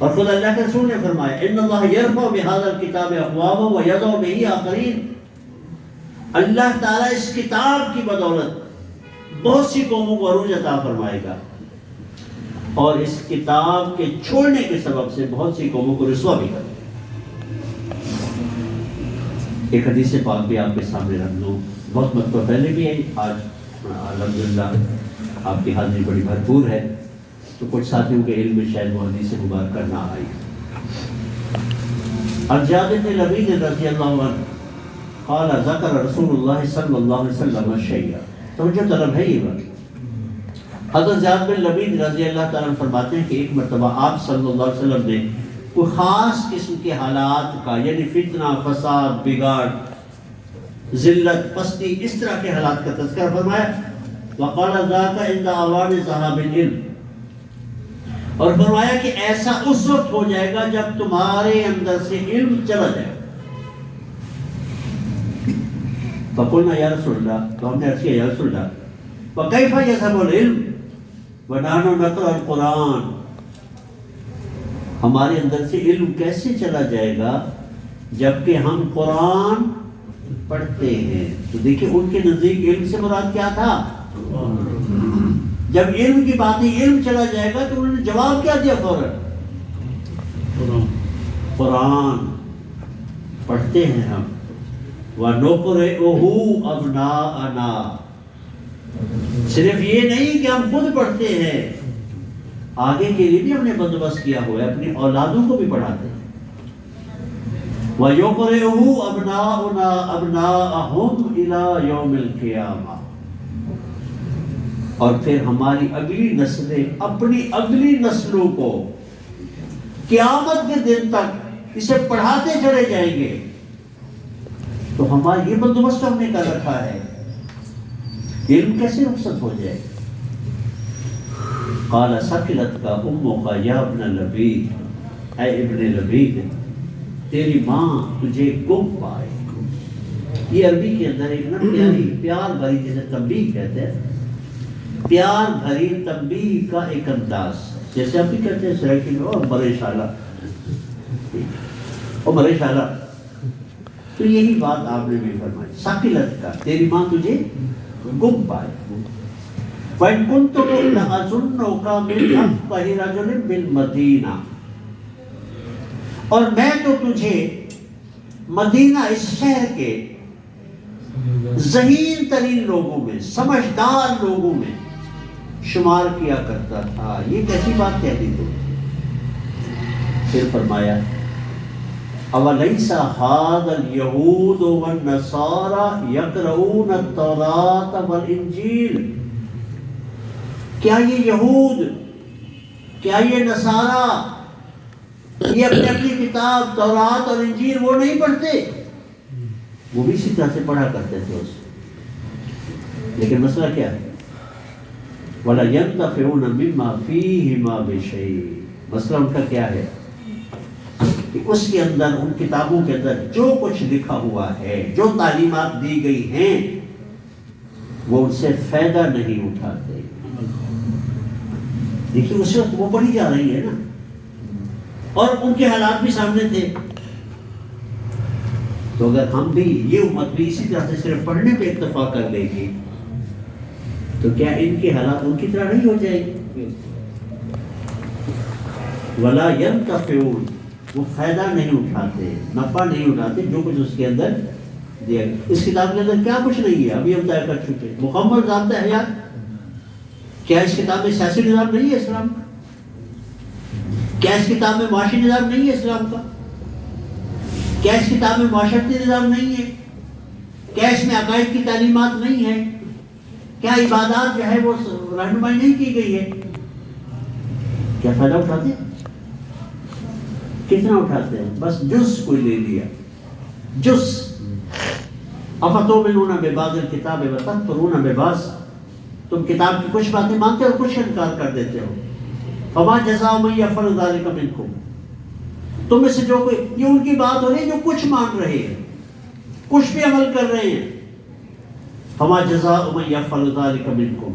اور خود اللہ کے رسول نے فرمایا ان اللہ یرفع بہذا الکتاب اقواما ویضع بہ آخرین، اللہ تعالیٰ اس کتاب کی بدولت بہت سی قوموں کو عروج عطا فرمائے گا، اور اس کتاب کے چھوڑنے کے سبب سے بہت سی قوموں کو رسوا بھی کرے گا۔ ایک حدیث پاک بھی آپ کے سامنے رکھ دوں، بہت مرتبہ پہلے بھی ہے، آج الحمدللہ آپ کی حاضری بڑی بھرپور ہے، تو کچھ ساتھیوں کے علم میں شاید وہ حدیث مبارکہ نہ آئی۔ الجابر بن لبید رضی اللہ عنہ قال ذکر رسول اللہ صلی اللہ علیہ وسلم شیئا، توجہ طلب ہے یہ بات۔ حضرت زیاد بن لبید رضی اللہ تعالیٰ عنہ فرماتے ہیں کہ ایک مرتبہ آپ صلی اللہ علیہ وسلم نے کوئی خاص قسم کے حالات کا، یعنی فتنہ، فساد، بگاڑ، ذلت، پستی، اس طرح کے حالات کا تذکرہ فرمایا۔ وقال ذاک عند اوان ذهاب العلم، اور فرمایا کہ ایسا اس وقت ہو جائے گا جب تمہارے اندر سے علم چلا جائے گا۔ فقلنا یا رسول اللہ، تو ہم نے عرض کیا یا رسول اللہ وکیف یذهب العلم ونحن نقرأ القرآن، ہمارے اندر سے علم کیسے چلا جائے گا جبکہ ہم قرآن پڑھتے ہیں؟ تو دیکھیں ان کے نزدیک علم سے مراد کیا تھا؟ جب علم کی بات ہے، علم چلا جائے گا تو انہوں نے جواب کیا دیا فوراً؟ قرآن پڑھتے ہیں ہم، وَنُقْرِئُهُ أَبْنَاءَنَا، صرف یہ نہیں کہ ہم خود پڑھتے ہیں، آگے کے لیے بھی ہم نے بندوبست کیا ہوا ہے، اپنی اولادوں کو بھی پڑھاتے ہیں۔ وَيُقْرِئُهُ أَبْنَاؤُنَا أَبْنَاءَهُمْ إِلَى يَوْمِ الْقِيَامَةِ، اور پھر ہماری اگلی نسلیں اپنی اگلی نسلوں کو قیامت کے دن تک اسے پڑھاتے چلے جائیں گے۔ تو ہمارا یہ بندوبست ہم نے کر رکھا ہے، علم کیسے رخصت ہو جائے؟ قال ثقلتک امک یا ابن لبید، اے ابن لبید تیری ماں تجھے گم پائے۔ یہ عربی کے اندر ایک نا پیار بھری، جسے تنبیہ کہتے ہیں، پیار بھری تنبیہ کا ایک انداز، جیسے آپ بھی کہتے ہیں سرائکی میں اور مرے شالا، اور مرے شالا، تو یہی بات آپ نے بھی فرمائی، ثقلت کا، تیری ماں تجھے گم پائے۔ وَإِن كُنتُ لَأَظُنُّكَ مِنْ أَفْقَهِ رَجُلٍ بِالْمَدِينَةِ، اور میں تو تجھے مدینہ اس شہر کے ذہین ترین لوگوں میں، سمجھدار لوگوں میں شمار کیا کرتا تھا۔ یہ کیسی بات کہہ دی تو؟ پھر فرمایا اَوَلَيْسَ هَذَا الْيَهُودُ وَالنَّصَارَى يَقْرَؤُونَ التَّوْرَاةَ وَالْإِنْجِيلَ، کیا یہ یہود، کیا یہ نصارہ یہ اپنی اپنی کتاب تورات اور انجیل وہ نہیں پڑھتے؟ وہ بھی اسی طرح سے پڑھا کرتے تھے اس، لیکن مسئلہ کیا ہے؟ وَلَا يَنْتَفِعُونَ مِمَّا فِيهِمَا بِشَيْءٍ، مسئلہ ان کا کیا ہے کہ اس کے اندر، ان کتابوں کے اندر جو کچھ لکھا ہوا ہے، جو تعلیمات دی گئی ہیں، وہ ان سے فائدہ نہیں اٹھاتے۔ دیکھیے اس وقت وہ پڑھی جا رہی ہے نا، اور ان کے حالات بھی سامنے تھے، تو اگر ہم بھی، یہ امت بھی اسی طرح سے صرف پڑھنے پہ اکتفا کر لے گی تو کیا ان کے حالات ان کی طرح نہیں ہو جائے گی؟ ولا ينتفعون، وہ فائدہ نہیں اٹھاتے، نفع نہیں اٹھاتے جو کچھ اس کے اندر دیا گیا۔ اس کتاب کے اندر کیا کچھ نہیں ہے، ابھی ہم طے کر چکے، مکمل ضابطہ حیات۔ کیا اس کتاب میں سیاسی نظام نہیں ہے اسلام کا؟ کیا اس کتاب میں معاشی نظام نہیں ہے اسلام کا؟ کیا اس کتاب میں معاشرتی نظام نہیں ہے؟ کیا اس میں عقائد کی تعلیمات نہیں ہے؟ کیا عبادات جو ہے وہ رہنمائی نہیں کی گئی ہے؟ کیا فائدہ اٹھاتے ہیں؟ کتنا اٹھاتے ہیں؟ بس جز کوئی لے لیا، جز۔ افتؤمنون ببعض الکتاب وتکفرون ببعض، تم کتاب کی کچھ باتیں مانتے ہو اور کچھ انکار کر دیتے ہو۔ فما جزاء من یفعل ذلک منکم، تم میں سے جو کوئی، یہ ان کی بات ہو رہی ہے جو کچھ مان رہے ہیں، کچھ بھی عمل کر رہے ہیں۔ فما جزاء من یفعل ذلک منکم،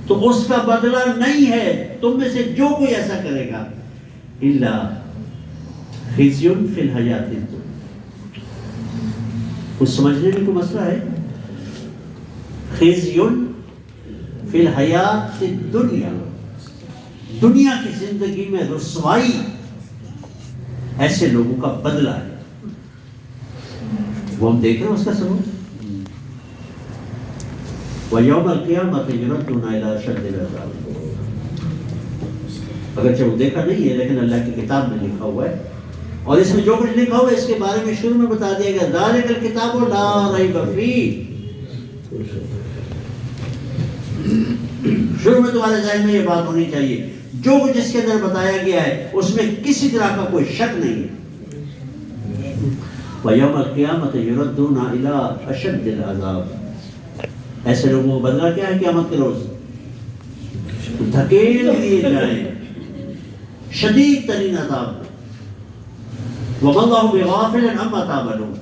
تو اس کا بدلہ نہیں ہے تم میں سے جو کوئی ایسا کرے گا، الا خزي فی الحیات الدنیا. کچھ سمجھنے میں کوئی مسئلہ ہے؟ خزي فی الحیات الدنیا، دنیا کی زندگی میں رسوائی ایسے لوگوں کا بدلہ ہے. وہ ہم دیکھ رہے ہیں اس کا سبب. وَيَوْمَ الْقِيَامَةِ يُرَدُّونَ إِلَىٰ أَشَدِّ الْعَذَابِ. اگرچہ وہ دیکھا نہیں ہے لیکن اللہ کی کتاب میں لکھا ہوا ہے، اور اس میں جو کچھ لکھا ہوا ہے اس کے بارے میں شروع میں بتا دیا گیا ذَلِكَ الْكِتَابُ لَا رَيْبَ فِيهِ. شروع میں تمہارے ذہن میں یہ بات ہونی چاہیے جو کچھ اس کے اندر بتایا گیا ہے اس میں کسی طرح کا کوئی شک نہیں ہے. وَيَوْمَ الْقِيَامَةِ يُرَدُّونَ إِلَىٰ أَشَدِّ الْعَذَابِ. ایسے لوگوں کو بدلہ کیا ہے قیامت کے روز؟ دھکیل دیے جائیں شدید ترین عذاب. وَمَا اللَّهُ بِغَافِلٍ عَمَّا تَعْمَلُونَ.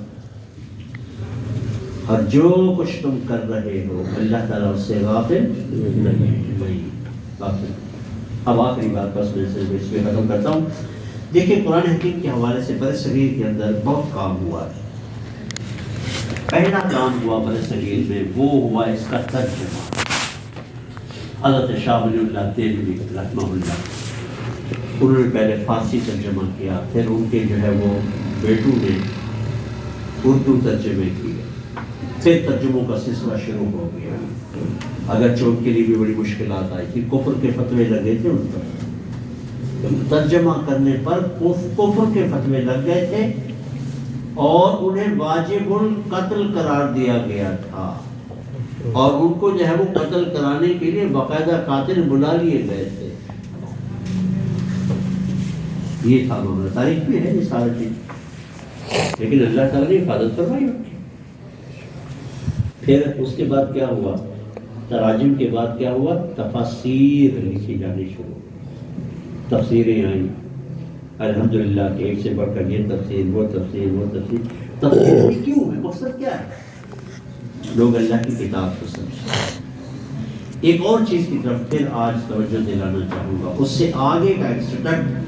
اور جو کچھ تم کر رہے ہو اللہ تعالیٰ اس سے غافل نہیں. اب آخری بات بس میں سے اس میں ختم کرتا ہوں. دیکھیں قرآن حکیم کے حوالے سے برِ صغیر کے اندر بہت کام ہوا ہے. پہلا کام ہوا برِ صغیر میں وہ ہوا اس کا ترجمہ. حضرت شاہ ولی اللہ دہلوی رحمہ اللہ انہوں نے پہلے فارسی ترجمہ کیا، پھر ان کے جو ہے وہ بیٹوں نے اردو ترجمے کیے، پھر ترجموں کا سلسلہ شروع ہو گیا. اگرچہ ان کے لیے بھی بڑی مشکلات آئی تھی، کفر کے فتوے لگے تھے ان پر. ترجمہ کرنے پر کفر کے فتوے لگ گئے تھے اور انہیں واجب القتل قرار دیا گیا تھا، اور ان کو جو ہے وہ قتل کرانے کے لیے باقاعدہ قاتل بلا لیے گئے تھے. یہ تھا معاملہ. تاریخ میں ہے یہ سارا چیز، لیکن اللہ تعالیٰ نے حفاظت فرمائی. پھر اس کے بعد کیا ہوا؟ تراجم کے بعد کیا ہوا؟ تفاسیر لکھی جانی شروع، تفسیریں آئیں الحمدللہ کہ ایک سے بڑھ کر یہ تفسیر وہ تفسیر وہ تفسیر. تفسیر کیوں ہے؟ مقصد کیا ہے؟ لوگ اللہ کی کتاب کو سمجھیں. ایک اور چیز کی طرف پھر آج توجہ دلانا چاہوں گا، اس سے آگے کا ایک سٹیپ.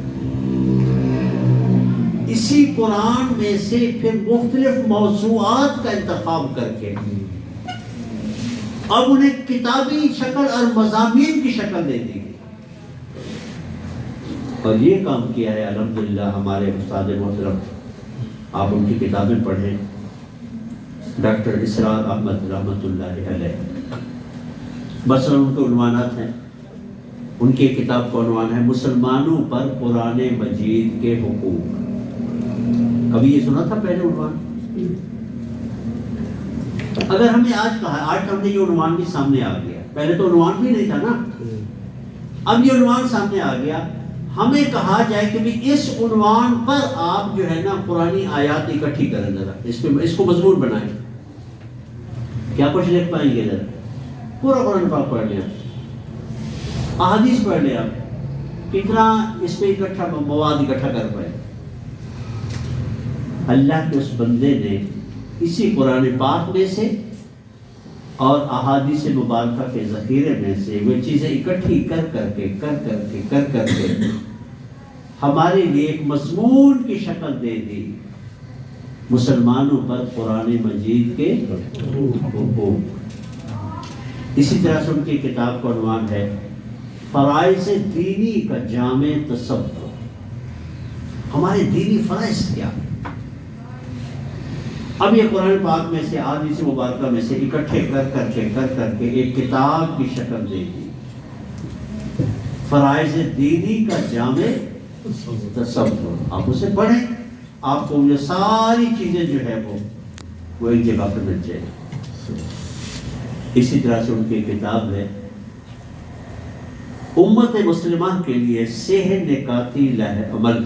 اسی قرآن میں سے پھر مختلف موضوعات کا انتخاب کر کے اب انہیں کتابی شکل اور مضامین کی شکل دے دی گئی. اور یہ کام کیا ہے الحمدللہ ہمارے استاد محترم. آپ ان کی کتابیں پڑھیں، ڈاکٹر اسرار احمد رحمۃ اللہ علیہ. مثلا ان کے عنوانات ہیں. ان کی کتاب کا عنوان ہے مسلمانوں پر قرآن مجید کے حقوق. کبھی یہ سنا تھا پہلے عنوان؟ اگر ہم نے آج کہا، آج ہم نے یہ عنوان بھی سامنے آ گیا. پہلے تو عنوان بھی نہیں تھا نا، اب یہ عنوان سامنے آ گیا. ہمیں کہا جائے کہ بھی اس عنوان پر آپ جو ہے نا قرآنی آیات اکٹھی کریں، ذرا اس کو مضمون بنائیں. کیا کچھ لکھ پائیں گے؟ ذرا پورا قرآن پاک پڑھ لیں، احادیث پڑھ لیں. آپ کتنا اس پہ اکٹھا مواد اکٹھا کر پائے؟ اللہ کے اس بندے نے اسی قرآن پاک میں سے اور احادیث مبارکہ کے ذخیرے میں سے وہ چیزیں اکٹھی کر کر کے ہمارے لیے ایک مضمون کی شکل دے دی. مسلمانوں پر قرآن مجید کے حقوق. اسی طرح سے ان کی کتاب کا عنوان ہے فرائض دینی کا جامع تصور. ہمارے دینی فرائض کیا؟ اب یہ قرآن پاک میں سے احادیث مبارکہ میں سے اکٹھے کر کر کے ایک کتاب کی شکل دے دی. فرائض دینی کا جامع تصور. آپ اسے پڑھیں، آپ کو یہ ساری چیزیں جو ہے وہ ایک جگہ پر مل جائے. اسی طرح سے ان کی کتاب ہے امت مسلمہ کے لیے صحیح نکاتی لہر عمل،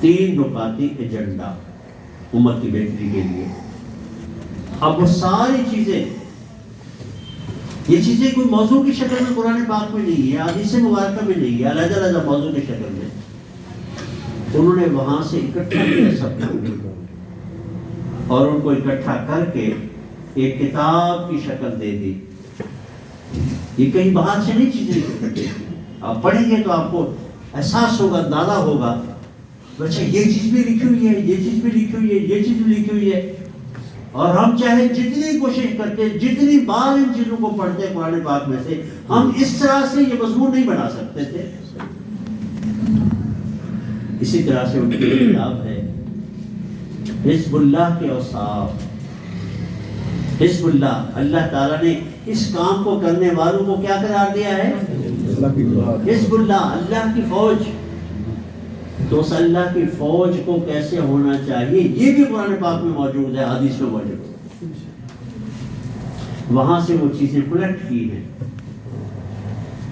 3 نکاتی ایجنڈا امت کی بہتری کے لیے. اب وہ ساری چیزیں، یہ چیزیں کوئی موضوع کی شکل میں قرآن پاک میں نہیں ہے، حدیث مبارکہ میں نہیں ہے، علیحدہ علیحدہ موضوع کی شکل میں انہوں نے وہاں سے اکٹھا کیا سب اور ان کو اکٹھا کر کے ایک کتاب کی شکل دے دی. یہ کہیں باہر سے نہیں چیزیں، آپ پڑھیں گے تو آپ کو احساس ہوگا، اندازہ ہوگا، اچھا یہ چیز بھی لکھی ہوئی ہے، یہ چیز بھی لکھی ہوئی ہے، یہ چیز بھی لکھی ہوئی ہے. اور ہم چاہے جتنی کوشش کرتے، جتنی بار ان چیزوں کو پڑھتے قرآن پاک میں سے، ہم اس طرح سے یہ مضمون نہیں بنا سکتے تھے. اسی طرح سے ان کی کتاب ہے حزب اللہ کے اوصاف. حزب اللہ، اللہ تعالیٰ نے اس کام کو کرنے والوں کو کیا قرار دیا ہے؟ حزب اللہ، اللہ کی فوج. تو اس اللہ کی فوج کو کیسے ہونا چاہیے یہ بھی قرآن پاک میں موجود ہے، حدیث میں موجود ہے. وہاں سے وہ چیزیں کلیکٹ کی ہیں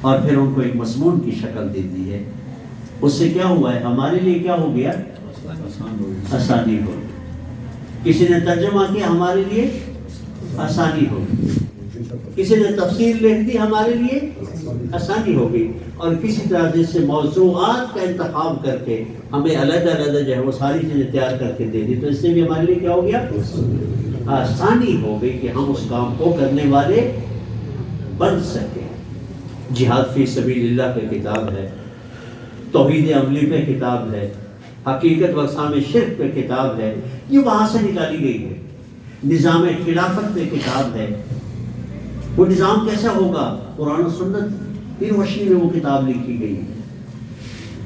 اور پھر ان کو ایک مضمون کی شکل دے دی ہے. اس سے کیا ہوا ہے؟ ہمارے لیے کیا ہو گیا؟ آسانی ہو گئی. کسی نے ترجمہ کیا، ہمارے لیے آسانی ہو گئی. کسی نے تفسیر لکھ دی، ہمارے لیے آسانی ہو گئی. اور کسی طرح سے موضوعات کا انتخاب کر کے ہمیں علیحدہ علیحدہ جو ہے وہ ساری چیزیں تیار کر کے دے دی. تو اس سے بھی ہمارے لیے کیا ہو گیا؟ آسانی ہو گئی کہ ہم اس کام کو کرنے والے بن سکیں. جہاد فی سبیل اللہ پہ کتاب ہے، توحید عملی پہ کتاب ہے، حقیقت و اقسام شرک پہ کتاب ہے، یہ وہاں سے نکالی گئی ہے. نظام خلافت پہ کتاب ہے. وہ نظام کیسا ہوگا؟ قرآن و سنت کی روشنی میں وہ کتاب لکھی گئی ہے.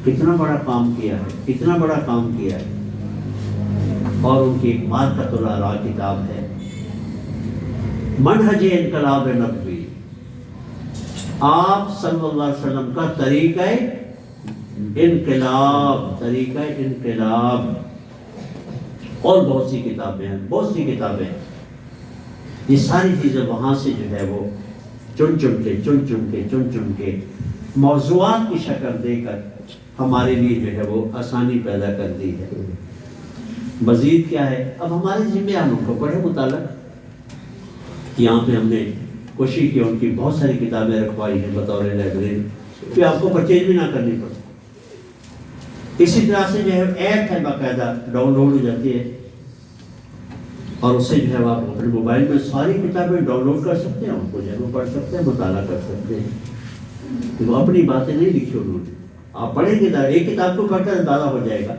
کتنا بڑا کام کیا ہے، کتنا بڑا کام کیا ہے. اور ان کی ایک مارکۃ الآراء کتاب ہے، منہج انقلاب نبوی. آپ صلی اللہ علیہ وسلم کا طریقہ انقلاب، طریقہ انقلاب. اور بہت سی کتابیں ہیں، بہت سی کتابیں. یہ ساری چیزیں وہاں سے جو ہے وہ چن چن کے موضوعات کی شکل دے کر ہمارے لیے جو ہے وہ آسانی پیدا کر دی ہے. مزید کیا ہے؟ اب ہمارے ذمہ ہم ان کو پڑھے مطالعہ. یہاں پہ ہم نے کوشش کی، ان کی بہت ساری کتابیں رکھوائی ہیں بطور لائبریری کہ آپ کو پرچیز بھی نہ کرنی پڑے. اسی طرح سے جو ہے ایپ ہے، باقاعدہ ڈاؤن لوڈ ہو جاتی ہے اور اس سے جو ہے آپ اپنے موبائل میں ساری کتابیں ڈاؤن لوڈ کر سکتے ہیں، ان کو جو ہے وہ پڑھ سکتے ہیں، مطالعہ کر سکتے ہیں. وہ اپنی باتیں نہیں لکھی انہوں نے. آپ پڑھیں گے ایک کتاب کو پڑھ کر اندازہ ہو جائے گا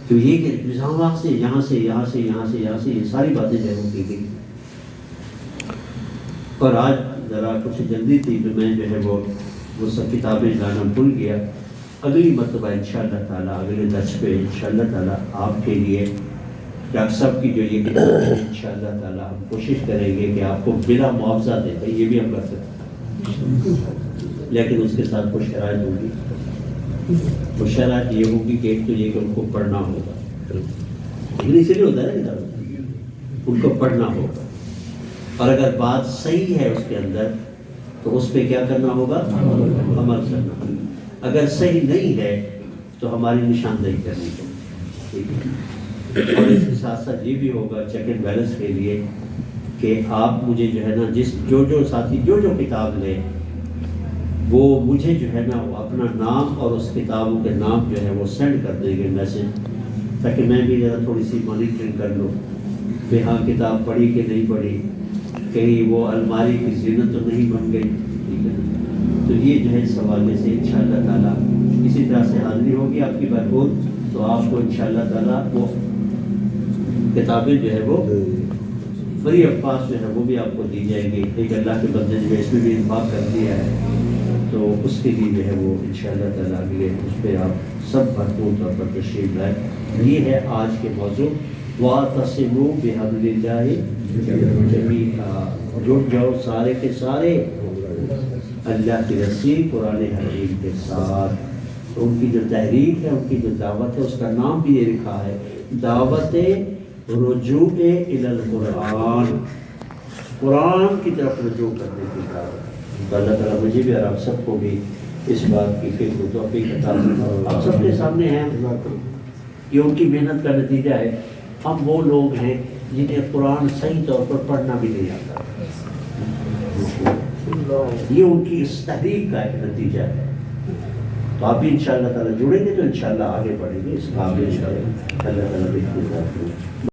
تو یہ کہ نظام وقت سے یہاں سے یہ ساری باتیں جو ہے وہ کی گئی. اور آج ذرا کچھ جلدی تھی تو میں جو ہے وہ سب کتابیں لانا بھول گیا. اگلی مرتبہ انشاءاللہ تعالیٰ اگلے درس پہ انشاءاللہ تعالیٰ آپ کے لیے ڈاکٹر صاحب کی جو یہ کتاب ہے انشاءاللہ تعالیٰ ہم کوشش کریں گے کہ آپ کو بلا معاوضہ دیں. یہ بھی ہم کر سکتے ہیں، لیکن اس کے ساتھ کچھ شرائط ہوگی. وہ شرائط یہ ہوگی کہ ایک تو یہ کہ ان کو پڑھنا ہوگا. انگلش سے نہیں ہوتا ہے نا کتاب، ان کو پڑھنا ہوگا. اور اگر بات صحیح ہے اس کے اندر تو اس پہ کیا کرنا ہوگا؟ عمل کرنا ہوگا. اگر صحیح نہیں ہے تو ہماری نشاندہی کرنی ہوگی. اور اس کے ساتھ ساتھ یہ بھی ہوگا چیک اینڈ بیلنس کے لیے کہ آپ مجھے جو ہے نا جو ساتھی جو کتاب لیں وہ مجھے جو ہے نا وہ اپنا نام اور اس کتابوں کے نام جو ہے وہ سینڈ کر دیں گے میسج، تاکہ میں بھی ذرا تھوڑی سی مانیٹرنگ کر لوں کہ ہاں کتاب پڑھی کہ نہیں پڑھی، کہیں وہ الماری کی زینت تو نہیں بن گئی. ٹھیک ہے، تو یہ جو ہے اس حوالے سے انشاءاللہ تعالیٰ اسی طرح سے حاضری ہوگی آپ کی بھرپور. تو آپ کو انشاءاللہ تعالیٰ وہ کتابیں جو ہے وہ فری آف کاسٹ جو ہے وہ بھی آپ کو دی جائیں گی. ایک اللہ کے بندے نے اس میں بھی انفاق کر دیا ہے تو اس کے لیے جو ہے وہ انشاءاللہ تعالیٰ اگلے اس پہ آپ سب بھرپور طور پر تشریف لائیں. یہ ہے آج کے موضوع، وَاعْتَصِمُوا بِحَبْلِ اللَّهِ جَمِيعًا. جٹ جاؤ سارے کے سارے اللہ کی رسی قرآن حکیم کے ساتھ. تو ان کی جو تحریک ہے، ان کی جو دعوت ہے، اس کا نام بھی یہ لکھا ہے، دعوت رجوع الی القرآن، قرآن کی طرف رجوع کرنے کی دعوت. اللہ تعالیٰ مجھے بھی اور آپ سب کو بھی اس بات کی فکر و توفیق عطا فرمائے. آپ سب کے سامنے ہیں، یہ ان کی محنت کا نتیجہ ہے. ہم وہ لوگ ہیں جنہیں قرآن صحیح طور پر پڑھنا بھی نہیں آتا. یہ ان کی اس تحریک کا ایک نتیجہ ہے. تو آپ بھی انشاءاللہ تعالیٰ جڑیں گے تو انشاءاللہ آگے بڑھیں گے اس کام میں. اللہ تعالیٰ